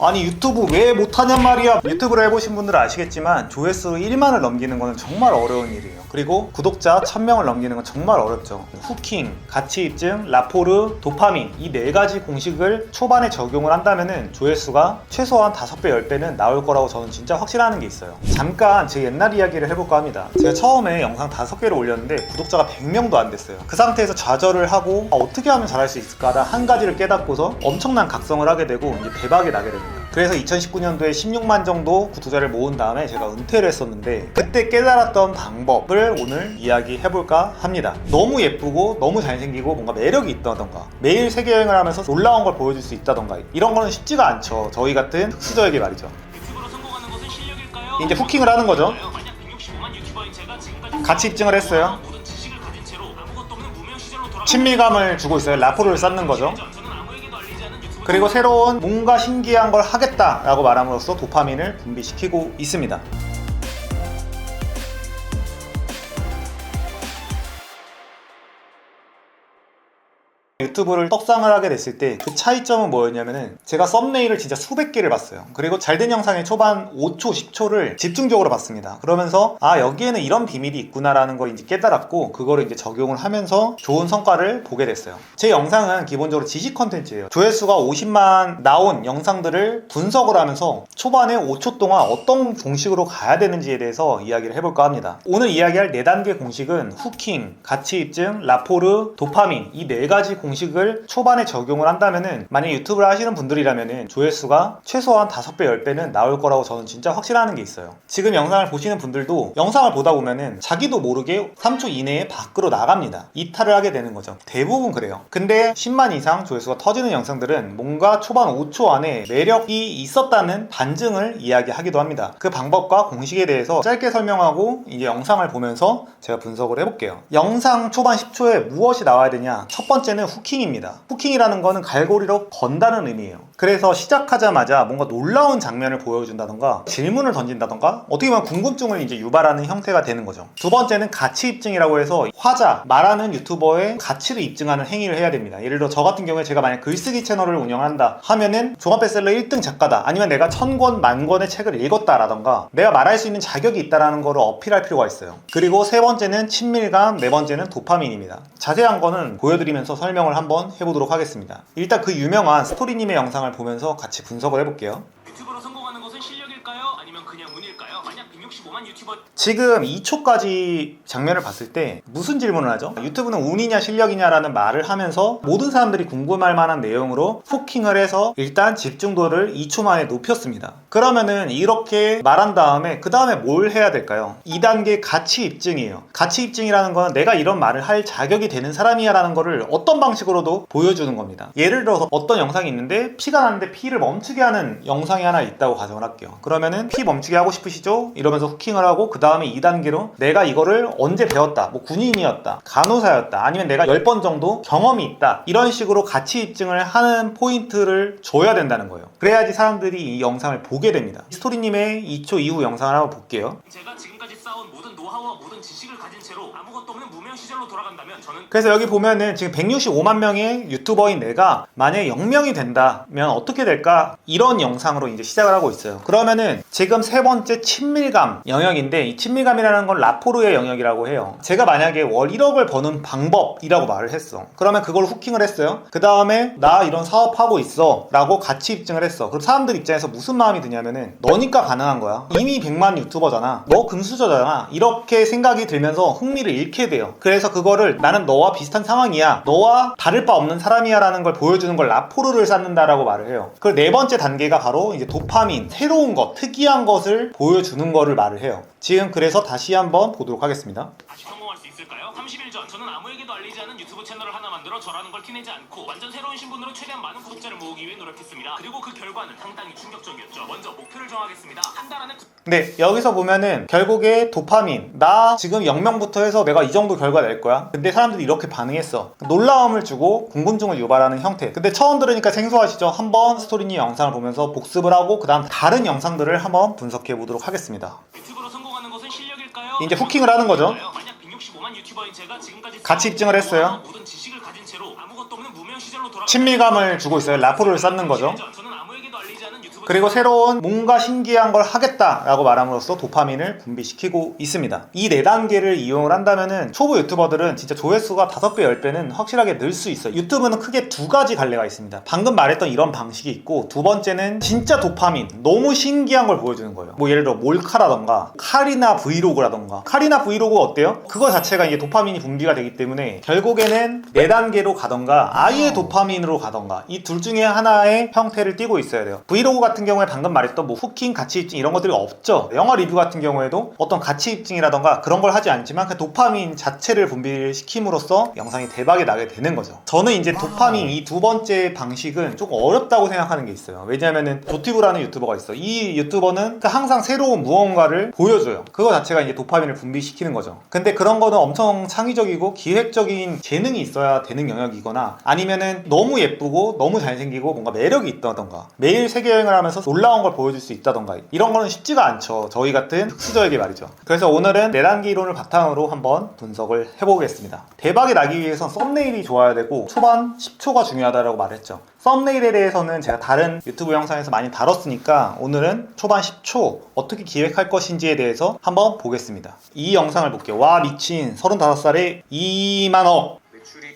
아니 유튜브 왜 못하냔 말이야. 유튜브를 해보신 분들은 아시겠지만 조회수 1만을 넘기는 거는 정말 어려운 일이에요. 그리고 구독자 1000명을 넘기는 건 정말 어렵죠. 후킹, 가치 입증, 라포르, 도파민 이 4가지 공식을 초반에 적용을 한다면은 조회수가 최소한 5배, 10배는 나올 거라고 저는 진짜 확신하는 게 있어요. 잠깐 제 옛날 이야기를 해볼까 합니다. 제가 처음에 영상 5개를 올렸는데 구독자가 100명도 안 됐어요. 그 상태에서 좌절을 하고 어떻게 하면 잘할 수 있을까 한 가지를 깨닫고서 엄청난 각성을 하게 되고 이제 대박이 나게 됩니다. 그래서 2019년도에 16만 정도 구독자를 모은 다음에 제가 은퇴를 했었는데 그때 깨달았던 방법을 오늘 이야기해볼까 합니다. 너무 예쁘고 너무 잘생기고 뭔가 매력이 있다던가 매일 세계여행을 하면서 놀라운 걸 보여줄 수 있다던가 이런 거는 쉽지가 않죠. 저희 같은 흑수저에게 말이죠. 이제 후킹을 하는 거죠. 가치 입증을 했어요. 친밀감을 주고 있어요. 라포르를 쌓는 거죠. 그리고 새로운 뭔가 신기한 걸 하겠다라고 말함으로써 도파민을 분비시키고 있습니다. 유튜브를 떡상을 하게 됐을 때 그 차이점은 뭐였냐면은 제가 썸네일을 진짜 수백 개를 봤어요. 그리고 잘된 영상의 초반 5초, 10초를 집중적으로 봤습니다. 그러면서 아 여기에는 이런 비밀이 있구나라는 걸 이제 깨달았고 그거를 이제 적용을 하면서 좋은 성과를 보게 됐어요. 제 영상은 기본적으로 지식 컨텐츠예요. 조회수가 50만 나온 영상들을 분석을 하면서 초반에 5초 동안 어떤 공식으로 가야 되는지에 대해서 이야기를 해볼까 합니다. 오늘 이야기할 4단계 공식은 후킹, 가치 입증, 라포르, 도파민 이 4가지 공식을 초반에 적용을 한다면은 만약 유튜브를 하시는 분들이라면은 조회수가 최소한 5배, 10배는 나올 거라고 저는 진짜 확신하는 게 있어요. 지금 영상을 보시는 분들도 영상을 보다 보면은 자기도 모르게 3초 이내에 밖으로 나갑니다. 이탈을 하게 되는 거죠. 대부분 그래요. 근데 10만 이상 조회수가 터지는 영상들은 뭔가 초반 5초 안에 매력이 있었다는 반증을 이야기하기도 합니다. 그 방법과 공식에 대해서 짧게 설명하고 이제 영상을 보면서 제가 분석을 해볼게요. 영상 초반 10초에 무엇이 나와야 되냐? 첫 번째는 후킹입니다. 후킹이라는 거는 갈고리로 건다는 의미예요. 그래서 시작하자마자 뭔가 놀라운 장면을 보여준다던가 질문을 던진다던가 어떻게 보면 궁금증을 이제 유발하는 형태가 되는 거죠. 두 번째는 가치 입증이라고 해서 화자, 말하는 유튜버의 가치를 입증하는 행위를 해야 됩니다. 예를 들어 저 같은 경우에 제가 만약 글쓰기 채널을 운영한다 하면은 종합베스트셀러 1등 작가다 아니면 내가 1000권, 10,000권의 책을 읽었다라던가 내가 말할 수 있는 자격이 있다라는 거를 어필할 필요가 있어요. 그리고 세 번째는 친밀감, 네 번째는 도파민입니다. 자세한 거는 보여드리면서 설명을 한번 해보도록 하겠습니다. 일단 그 유명한 스토리님의 영상을 보면서 같이 분석을 해볼게요. 유튜브로 성공하는 것은 실력일까요? 아니면 그냥 운일까요? 만약 165만 유튜버 지금 2초까지 장면을 봤을 때 무슨 질문을 하죠? 유튜브는 운이냐 실력이냐라는 말을 하면서 모든 사람들이 궁금할 만한 내용으로 후킹을 해서 일단 집중도를 2초 만에 높였습니다. 그러면은 이렇게 말한 다음에 그 다음에 뭘 해야 될까요? 2단계 가치 입증이에요. 가치 입증이라는 건 내가 이런 말을 할 자격이 되는 사람이야 라는 거를 어떤 방식으로도 보여주는 겁니다. 예를 들어서 어떤 영상이 있는데 피가 나는데 피를 멈추게 하는 영상이 하나 있다고 가정을 할게요. 그러면은 피 멈추게 하고 싶으시죠? 이러면서 후킹을 하고 그 다음에 2단계로 내가 이거를 언제 배웠다, 뭐 군인이었다, 간호사였다, 아니면 내가 10번 정도 경험이 있다 이런 식으로 가치 입증을 하는 포인트를 줘야 된다는 거예요. 그래야지 사람들이 이 영상을 보게 됩니다. 스토리님의 2초 이후 영상을 한번 볼게요. 제가 지금까지 쌓아온 모든 노하우와 모든 지식을 가진 채로 아무것도 없는 무명 시절로 돌아간다면 저는 그래서 여기 보면은 지금 165만 명의 유튜버인 내가 만약에 0명이 된다면 어떻게 될까? 이런 영상으로 이제 시작을 하고 있어요. 그러면은 지금 세 번째 친밀감 영역인데 이 친밀감이라는 건 라포르의 영역이라고 해요. 제가 만약에 월 1억을 버는 방법이라고 말을 했어. 그러면 그걸 후킹을 했어요. 그 다음에 나 이런 사업하고 있어 라고 가치 입증을 했어. 그럼 사람들 입장에서 무슨 마음이 드냐면은 너니까 가능한 거야. 이미 100만 유튜버잖아. 너 금수저잖아. 이렇게 생각이 들면서 흥미를 잃게 돼요. 그래서 그거를 나는 너와 비슷한 상황이야. 너와 다를 바 없는 사람이야 라는 걸 보여주는 걸 라포르를 쌓는다라고 말을 해요. 그 네 번째 단계가 바로 이제 도파민, 새로운 것, 특이한 것을 보여주는 거를 말을 해요. 지금 그래서 다시 한번 보도록 하겠습니다. 다시 성공할 수 있을까요? 30일 전 저는 아무에게도 알리지 않은 유튜브 채널을 하나 만들어 저라는 걸 티내지 않고 완전 새로운 신분으로 최대한 많은 구독자를 모으기 위해 노력했습니다. 그리고 그 결과는 상당히 충격적이었죠. 먼저 목표를 정하겠습니다. 한 달 안에 네, 여기서 보면은 결국에 도파민, 나 지금 0명부터 해서 내가 이 정도 결과 낼 거야. 근데 사람들이 이렇게 반응했어. 놀라움을 주고 궁금증을 유발하는 형태. 근데 처음 들으니까 생소하시죠? 한번 스토리님 영상을 보면서 복습을 하고 그 다음 다른 영상들을 한번 분석해 보도록 하겠습니다. 유튜브로 성공하는 것은 실력일까요? 이제 후킹을 하는 거죠. 만약 165만 유튜버인 제가 지금까지 가치 입증을 했어요. 모든 지식을 가진 채로 아무것도 없는 무명 시절로 돌아가 친밀감을 주고 있어요. 라포르를 쌓는 거죠. 저는 아무에게도 알리지 않은 유튜브 그리고 새로운 뭔가 신기한 걸 하겠다라고 말함으로써 도파민을 분비시키고 있습니다. 이 4단계를 이용을 한다면은 초보 유튜버들은 진짜 조회수가 5배, 10배는 확실하게 늘 수 있어요. 유튜브는 크게 2가지 갈래가 있습니다. 방금 말했던 이런 방식이 있고, 두 번째는 진짜 도파민, 너무 신기한 걸 보여주는 거예요. 뭐 예를 들어 몰카라던가 칼이나 브이로그라던가. 칼이나 브이로그 어때요? 그거 자체가 이게 도파민이 분비가 되기 때문에 결국에는 4단계로 가던가 아예 도파민으로 가던가 이 둘 중에 하나의 형태를 띠고 있어야 돼요. 브이로그 같은 경우에 방금 말했던 뭐 후킹, 가치 입증 이런 것들이 없죠. 영화 리뷰 같은 경우에도 어떤 가치 입증이라던가 그런 걸 하지 않지만 그 도파민 자체를 분비시킴으로써 영상이 대박이 나게 되는 거죠. 저는 이제 도파민 이 두 번째 방식은 조금 어렵다고 생각하는 게 있어요. 왜냐면은 조티브라는 유튜버가 있어. 이 유튜버는 항상 새로운 무언가를 보여줘요. 그거 자체가 이제 도파민을 분비시키는 거죠. 근데 그런 거는 엄청 창의적이고 기획적인 재능이 있어야 되는 영역이거나 아니면은 너무 예쁘고 너무 잘생기고 뭔가 매력이 있다던가 매일 세계여행을 하면서 놀라운 걸 보여줄 수 있다던가 이런 거는 쉽지가 않죠. 저희 같은 흑수저에게 말이죠. 그래서 오늘은 4단계 이론을 바탕으로 한번 분석을 해보겠습니다. 대박이 나기 위해선 썸네일이 좋아야 되고 초반 10초가 중요하다고 말했죠. 썸네일에 대해서는 제가 다른 유튜브 영상에서 많이 다뤘으니까 오늘은 초반 10초 어떻게 기획할 것인지에 대해서 한번 보겠습니다. 이 영상을 볼게요. 와 미친 35살에 2만억 매출이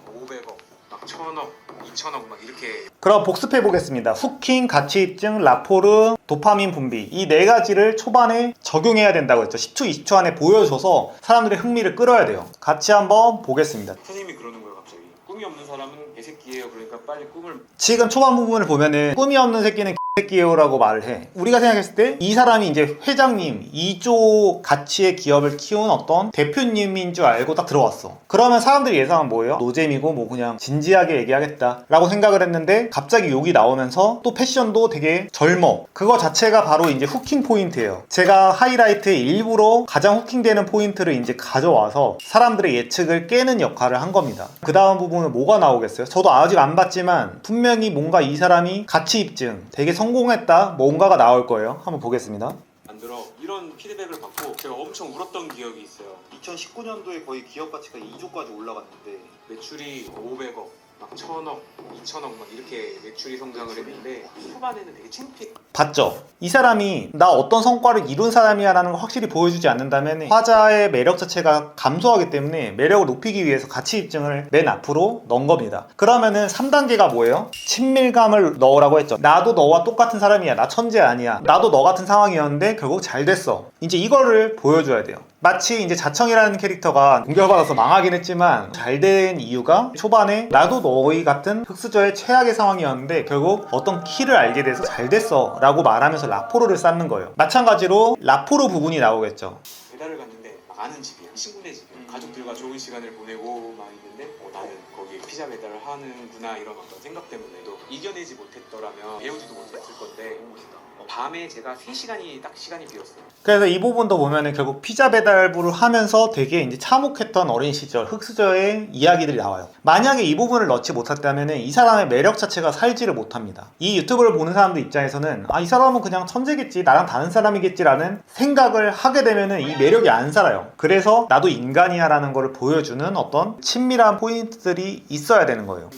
500억, 막 1000억, 2000억 막 이렇게. 그럼 복습해 보겠습니다. 후킹, 가치 입증, 라포르, 도파민 분비 이 4가지를 초반에 적용해야 된다고 했죠. 10초, 20초 안에 보여줘서 사람들의 흥미를 끌어야 돼요. 같이 한번 보겠습니다. 선생님이 그러는 거예요 갑자기. 꿈이 없는 사람은 개새끼예요. 그러니까 빨리 꿈을. 지금 초반 부분을 보면은 꿈이 없는 새끼는 새끼예요라고 말을 해. 우리가 생각했을 때 이 사람이 이제 회장님 2조 가치의 기업을 키운 어떤 대표님인 줄 알고 딱 들어왔어. 그러면 사람들이 예상은 뭐예요? 노잼이고 뭐 그냥 진지하게 얘기하겠다 라고 생각을 했는데 갑자기 욕이 나오면서 또 패션도 되게 젊어. 그거 자체가 바로 이제 후킹 포인트예요. 제가 하이라이트에 일부러 가장 후킹되는 포인트를 이제 가져와서 사람들의 예측을 깨는 역할을 한 겁니다. 그 다음 부분은 뭐가 나오겠어요? 저도 아직 안 봤지만 분명히 뭔가 이 사람이 가치 입증 되게 성공했다 뭔가가 나올 거예요. 한번 보겠습니다. 만들어 이런 피드백을 받고 제가 엄청 울었던 기억이 있어요. 2019년도에 거의 기업 가치가 2조까지 올라갔는데 매출이 500억, 막 1000억, 2000억 막 이렇게 매출이 성장을 했는데 초반에는 되게 창피해. 봤죠? 이 사람이 나 어떤 성과를 이룬 사람이야 라는 걸 확실히 보여주지 않는다면 화자의 매력 자체가 감소하기 때문에 매력을 높이기 위해서 가치 입증을 맨 앞으로 넣은 겁니다. 그러면은 3단계가 뭐예요? 친밀감을 넣으라고 했죠. 나도 너와 똑같은 사람이야. 나 천재 아니야. 나도 너 같은 상황이었는데 결국 잘 됐어. 이제 이거를 보여줘야 돼요. 마치 이제 자청이라는 캐릭터가 공격받아서 망하긴 했지만 잘 된 이유가 초반에 나도 너희 같은 흑수저의 최악의 상황이었는데 결국 어떤 키를 알게 돼서 잘 됐어 라고 말하면서 라포르를 쌓는 거예요. 마찬가지로 라포르 부분이 나오겠죠. 배달을 갔는데 막 아는 집이야. 친구네 집이야. 가족들과 좋은 시간을 보내고 막 있는데 나는 거기 피자 배달을 하는구나 이런 어떤 생각 때문에도 이겨내지 못했더라면 배우지도 못했을 건데 밤에 제가 3시간이 딱 시간이 비었어요. 그래서 이 부분도 보면은 결국 피자 배달부를 하면서 되게 이제 참혹했던 어린 시절 흑수저의 이야기들이 나와요. 만약에 이 부분을 넣지 못했다면은 이 사람의 매력 자체가 살지를 못합니다. 이 유튜브를 보는 사람들 입장에서는 아, 이 사람은 그냥 천재겠지, 나랑 다른 사람이겠지라는 생각을 하게 되면은 이 매력이 안 살아요. 그래서 나도 인간이야 라는 걸 보여주는 어떤 친밀한 포인트들이 있어야 되는 거예요.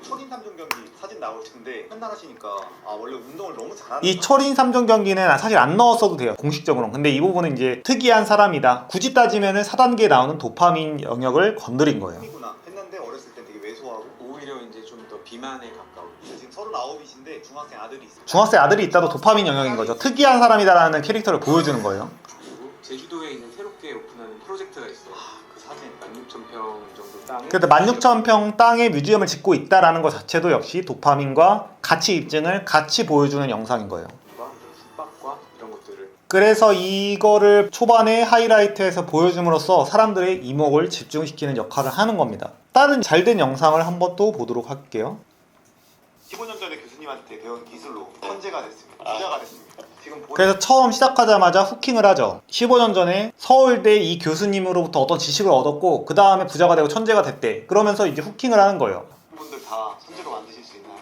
철인 3종 경기 사진 나올 텐데 판단하시니까 아 원래 운동을 너무 잘하는 이 철인 3종 경기는 사실 안 넣었어도 돼요, 공식적으로는. 근데 이 부분은 이제 특이한 사람이다. 굳이 따지면은 4단계에 나오는 도파민 영역을 건드린 거예요. 사람이구나 했는데 어렸을 때 되게 왜소하고 오히려 이제 좀 더 비만에 가까운. 지금 39이신데 중학생 아들이 있어요. 중학생 아들이 있다도 도파민 영역인 거죠. 특이한 사람이다라는 캐릭터를 보여주는 거예요. 그리고 제주도에 이제 새롭게 오픈하는 프로젝트가 있어요. 그 사진 16,000평 정도 땅에. 그래도 16,000평 땅에 뮤지엄을 짓고 있다라는 것 자체도 역시 도파민과 가치 입증을 같이 보여주는 영상인 거예요. 숙박과 이런 것들을. 그래서 이거를 초반에 하이라이트에서 보여줌으로써 사람들의 이목을 집중시키는 역할을 하는 겁니다. 다른 잘된 영상을 한번 또 보도록 할게요. 15년 전에 교수님한테 배운 기술로 천재가 됐습니다. 부자가 됐습니다. 지금 그래서 처음 시작하자마자 후킹을 하죠. 15년 전에 서울대 이 교수님으로부터 어떤 지식을 얻었고 그 다음에 부자가 되고 천재가 됐대. 그러면서 이제 후킹을 하는 거예요. 분들 다 천재로 만드실 수 있나요?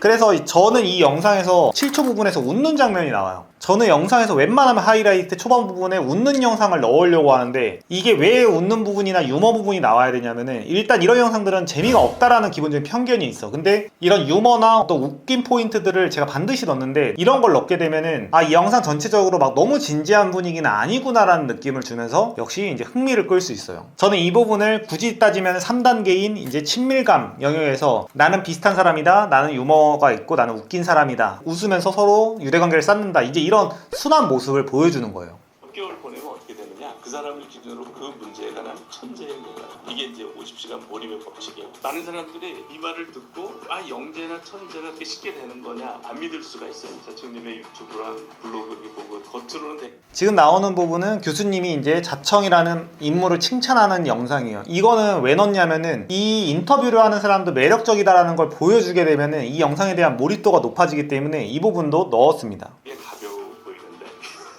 그래서 저는 이 영상에서 7초 부분에서 웃는 장면이 나와요. 저는 영상에서 웬만하면 하이라이트 초반 부분에 웃는 영상을 넣으려고 하는데 이게 왜 웃는 부분이나 유머 부분이 나와야 되냐면은 일단 이런 영상들은 재미가 없다라는 기본적인 편견이 있어. 근데 이런 유머나 어떤 웃긴 포인트들을 제가 반드시 넣는데 이런 걸 넣게 되면은 이 영상 전체적으로 막 너무 진지한 분위기는 아니구나라는 느낌을 주면서 역시 이제 흥미를 끌 수 있어요. 저는 이 부분을 굳이 따지면 3단계인 이제 친밀감 영역에서 나는 비슷한 사람이다, 나는 유머가 있고 나는 웃긴 사람이다, 웃으면서 서로 유대관계를 쌓는다, 이제 이런 순한 모습을 보여주는 거예요. 개월 보내면 어떻게 되느냐? 그 사람을 기준으로 그 문제에 관한 천재의 거야. 이게 이제 50시간 몰입의 법칙이야. 많은 사람들이 이 말을 듣고 영재나 천재가 그렇게 쉽게 되는 거냐 안 믿을 수가 있어요. 자청님의 유튜브랑 블로그 보고 겉으로는 지금 나오는 부분은 교수님이 이제 자청이라는 인물을 칭찬하는 영상이에요. 이거는 왜 넣냐면은 이 인터뷰를 하는 사람도 매력적이다라는 걸 보여주게 되면은 이 영상에 대한 몰입도가 높아지기 때문에 이 부분도 넣었습니다. 이게 가벼워 보이는데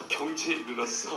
경제에 이르렀어.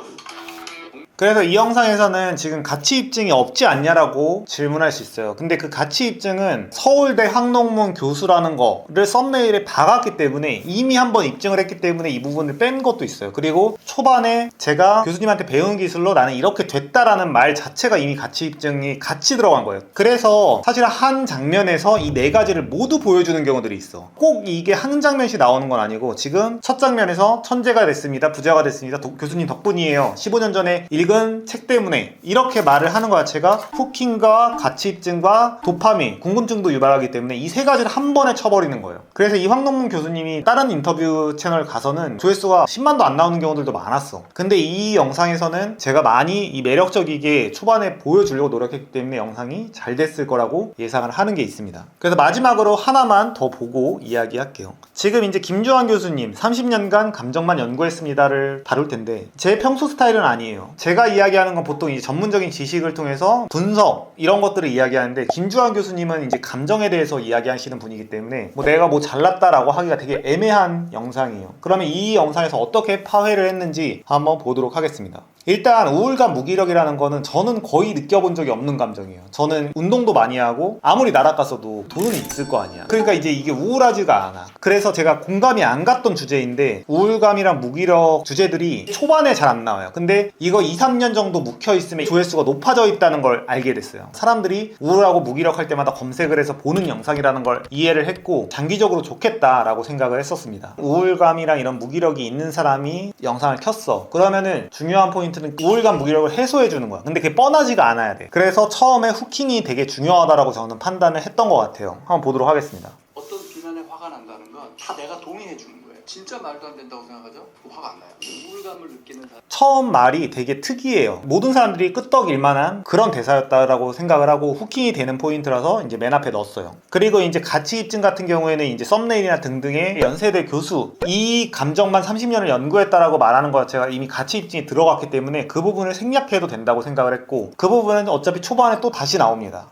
그래서 이 영상에서는 지금 가치 입증이 없지 않냐라고 질문할 수 있어요. 근데 그 가치 입증은 서울대 항농문 교수라는 거를 썸네일에 박았기 때문에 이미 한번 입증을 했기 때문에 이 부분을 뺀 것도 있어요. 그리고 초반에 제가 교수님한테 배운 기술로 나는 이렇게 됐다라는 말 자체가 이미 가치 입증이 같이 들어간 거예요. 그래서 사실 한 장면에서 이 네 가지를 모두 보여주는 경우들이 있어. 꼭 이게 한 장면씩 나오는 건 아니고 지금 첫 장면에서 천재가 됐습니다, 부자가 됐습니다, 교수님 덕분이에요, 15년 전에 읽은 책 때문에, 이렇게 말을 하는 것 자체가 후킹과 가치 입증과 도파민, 궁금증도 유발하기 때문에 이 세 가지를 한 번에 쳐버리는 거예요. 그래서 이 황동문 교수님이 다른 인터뷰 채널 가서는 조회수가 10만도 안 나오는 경우들도 많았어. 근데 이 영상에서는 제가 많이 이 매력적이게 초반에 보여주려고 노력했기 때문에 영상이 잘 됐을 거라고 예상을 하는 게 있습니다. 그래서 마지막으로 하나만 더 보고 이야기할게요. 지금 이제 김주환 교수님 30년간 감정만 연구했습니다를 다룰 텐데 제 평소 스타일은 아니에요. 제가 이야기하는 건 보통 이제 전문적인 지식을 통해서 분석 이런 것들을 이야기하는데 김주환 교수님은 이제 감정에 대해서 이야기하시는 분이기 때문에 내가 잘났다라고 하기가 되게 애매한 영상이에요. 그러면 이 영상에서 어떻게 파회를 했는지 한번 보도록 하겠습니다. 일단 우울감, 무기력이라는 거는 저는 거의 느껴본 적이 없는 감정이에요. 저는 운동도 많이 하고 아무리 나락 갔어도 돈은 있을 거 아니야. 그러니까 이제 이게 우울하지가 않아. 그래서 제가 공감이 안 갔던 주제인데 우울감이랑 무기력 주제들이 초반에 잘 안 나와요. 근데 이거 2, 3년 정도 묵혀있으면 조회수가 높아져 있다는 걸 알게 됐어요. 사람들이 우울하고 무기력할 때마다 검색을 해서 보는 영상이라는 걸 이해를 했고 장기적으로 좋겠다라고 생각을 했었습니다. 우울감이랑 이런 무기력이 있는 사람이 영상을 켰어. 그러면은 중요한 포인트는 우울감, 무기력을 해소해주는 거야. 근데 그게 뻔하지가 않아야 돼. 그래서 처음에 후킹이 되게 중요하다라고 저는 판단을 했던 것 같아요. 한번 보도록 하겠습니다. 어떤 비난에 화가 난다는 건 다 내가 동의해 주는 거예요. 진짜 말도 안 된다고 생각하죠? 화가 안 나요. 우울감을 느끼는 사람. 처음 말이 되게 특이해요. 모든 사람들이 끄떡일 만한 그런 대사였다라고 생각을 하고 후킹이 되는 포인트라서 이제 맨 앞에 넣었어요. 그리고 이제 가치 입증 같은 경우에는 이제 썸네일이나 등등의 연세대 교수 이 감정만 30년을 연구했다라고 말하는 것 자체가 이미 가치 입증이 들어갔기 때문에 그 부분을 생략해도 된다고 생각을 했고 그 부분은 어차피 초반에 또 다시 나옵니다.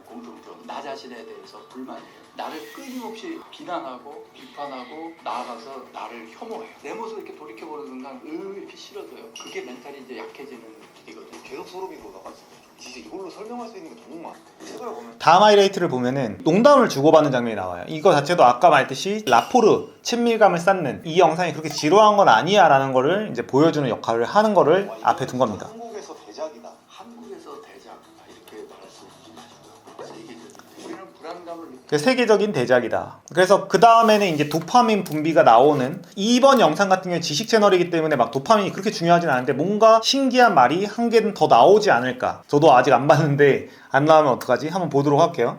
공통점, 나 자신에 대해서 불만이에요. 나를 끊임없이 비난하고 비판하고 나아가서 나를 혐오해요. 내 모습을 이렇게 돌이켜보는 순간 이렇게 싫어져요. 그게 멘탈이 이제 약해지는 길이거든요. 계속 소름이 돋아가지고 진짜 이걸로 설명할 수 있는 게 너무 많아. 책을 보면 다음 하이라이트를 보면은 농담을 주고받는 장면이 나와요. 이거 자체도 아까 말했듯이 라포르, 친밀감을 쌓는 이 영상이 그렇게 지루한 건 아니야 라는 거를 이제 보여주는 역할을 하는 거를 앞에 둔 겁니다. 한국에서 대작이다. 한국에서 대작 이렇게 말할 수 있죠. 세계적인. 우리는 불안감을 느끼고 세계적인 대작이다. 그래서 그 다음에는 이제 도파민 분비가 나오는 이번 영상 같은 경우는 지식 채널이기 때문에 막 도파민이 그렇게 중요하진 않은데 뭔가 신기한 말이 한 개는 더 나오지 않을까. 저도 아직 안 봤는데 안 나오면 어떡하지? 한번 보도록 할게요.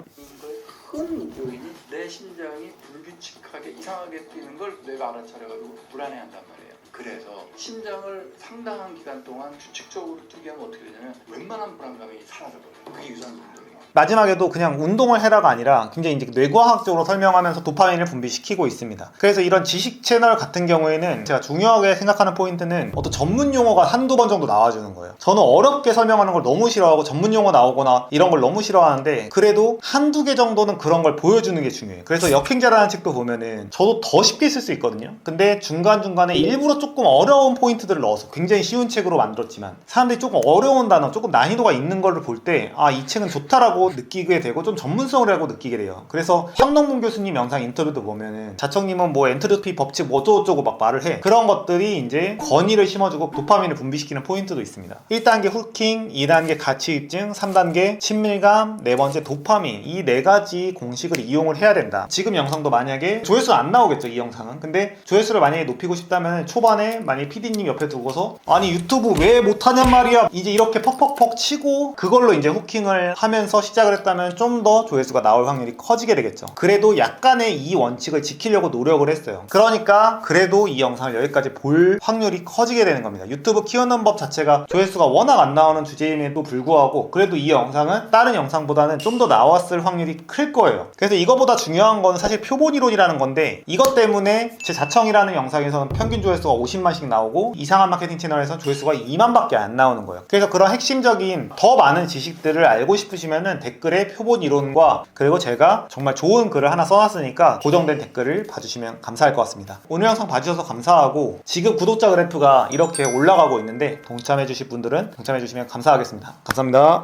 큰 요인이 내 심장이 불규칙하게 이상하게 뛰는 걸 뇌가 알아차려가지고 불안해한단 말이에요. 그래서 심장을 상당한 기간 동안 규칙적으로 뛰게 하면 어떻게 되냐면 웬만한 불안감이 사라져버려요. 그게 유산소 운동이에요. 마지막에도 그냥 운동을 해라가 아니라 굉장히 이제 뇌과학적으로 설명하면서 도파민을 분비시키고 있습니다. 그래서 이런 지식 채널 같은 경우에는 제가 중요하게 생각하는 포인트는 어떤 전문 용어가 한두 번 정도 나와주는 거예요. 저는 어렵게 설명하는 걸 너무 싫어하고 전문 용어 나오거나 이런 걸 너무 싫어하는데 그래도 한두 개 정도는 그런 걸 보여주는 게 중요해요. 그래서 역행자라는 책도 보면은 저도 더 쉽게 쓸 수 있거든요. 근데 중간중간에 일부러 조금 어려운 포인트들을 넣어서 굉장히 쉬운 책으로 만들었지만 사람들이 조금 어려운 단어, 조금 난이도가 있는 거를 볼 때 이 책은 좋다라고 있다고 느끼게 되고 좀 전문성이라고 느끼게 돼요. 그래서 황동문 교수님 영상 인터뷰도 보면은 자청님은 뭐 엔트로피 법칙 뭐 어쩌고저쩌고 막 말을 해. 그런 것들이 이제 권위를 심어주고 도파민을 분비시키는 포인트도 있습니다. 1단계 후킹, 2단계 가치 입증, 3단계 친밀감, 4번째 도파민, 이 4가지 공식을 이용을 해야 된다. 지금 영상도 만약에 조회수 안 나오겠죠, 이 영상은. 근데 조회수를 만약에 높이고 싶다면 초반에 만약에 PD님 옆에 두고서 아니 유튜브 왜 못하냔 말이야, 이제 이렇게 퍽퍽퍽 치고 그걸로 이제 후킹을 하면서 시작을 했다면 좀 더 조회수가 나올 확률이 커지게 되겠죠. 그래도 약간의 이 원칙을 지키려고 노력을 했어요. 그러니까 그래도 이 영상을 여기까지 볼 확률이 커지게 되는 겁니다. 유튜브 키우는 법 자체가 조회수가 워낙 안 나오는 주제임에도 불구하고 그래도 이 영상은 다른 영상보다는 좀 더 나왔을 확률이 클 거예요. 그래서 이거보다 중요한 건 사실 표본 이론이라는 건데, 이것 때문에 제 자청이라는 영상에서는 평균 조회수가 50만씩 나오고 이상한 마케팅 채널에서는 조회수가 2만밖에 안 나오는 거예요. 그래서 그런 핵심적인 더 많은 지식들을 알고 싶으시면은 댓글에 표본 이론과 그리고 제가 정말 좋은 글을 하나 써놨으니까 고정된 댓글을 봐주시면 감사할 것 같습니다. 오늘 영상 봐주셔서 감사하고, 지금 구독자 그래프가 이렇게 올라가고 있는데 동참해주실 분들은 동참해주시면 감사하겠습니다. 감사합니다.